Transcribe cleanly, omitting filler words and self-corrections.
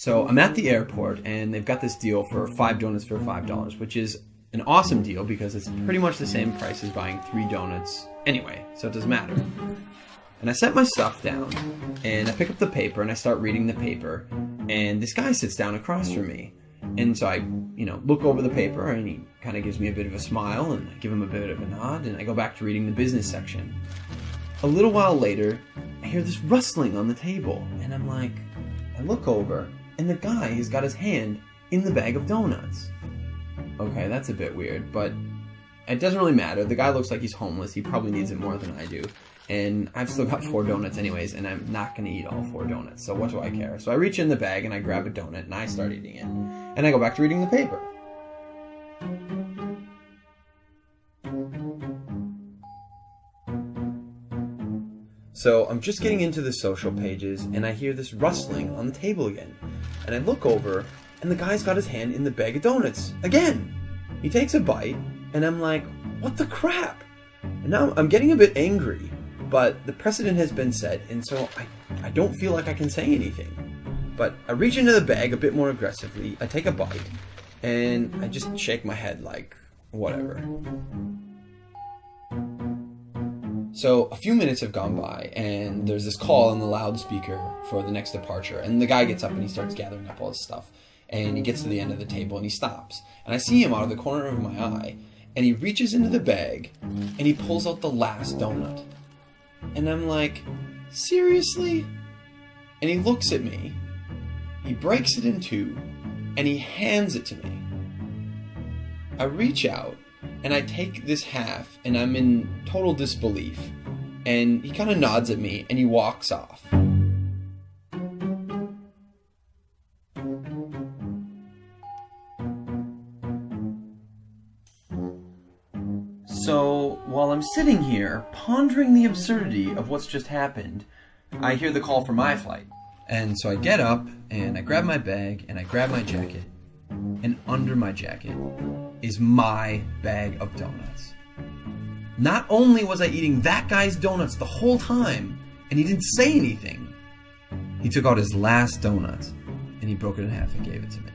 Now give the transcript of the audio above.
So I'm at the airport, and they've got this deal for 5 donuts for $5, which is an awesome deal because it's pretty much the same price as buying 3 donuts anyway, so it doesn't matter. And I set my stuff down, and I pick up the paper, and I start reading the paper, and this guy sits down across from me. And so I, look over the paper, and he kind of gives me a bit of a smile, and I give him a bit of a nod, and I go back to reading the business section. A little while later, I hear this rustling on the table, and I look over, and the guy has got his hand in the bag of donuts. Okay, that's a bit weird, but it doesn't really matter. The guy looks like he's homeless. He probably needs it more than I do. And I've still got 4 donuts anyways, and I'm not going to eat all 4 donuts, so what do I care? So I reach in the bag, and I grab a donut, and I start eating it. And I go back to reading the paper. So I'm just getting into the social pages, and I hear this rustling on the table again. And I look over, and the guy's got his hand in the bag of donuts again. He takes a bite, and I'm like, what the crap? And now I'm getting a bit angry, but the precedent has been set, and so I don't feel like I can say anything. But I reach into the bag a bit more aggressively, I take a bite, and I just shake my head like, whatever. So a few minutes have gone by, and there's this call on the loudspeaker for the next departure, and the guy gets up and he starts gathering up all his stuff, and he gets to the end of the table and he stops, and I see him out of the corner of my eye, and he reaches into the bag and he pulls out the last donut, and I'm like, seriously? And he looks at me, he breaks it in 2, and he hands it to me. I reach out, and I take this half, and I'm in total disbelief. And he kind of nods at me, and he walks off. So, while I'm sitting here, pondering the absurdity of what's just happened, I hear the call for my flight. And so I get up, and I grab my bag, and I grab my jacket, and under my jacket is my bag of donuts. Not only was I eating that guy's donuts the whole time, and he didn't say anything, he took out his last donut, and he broke it in half and gave it to me.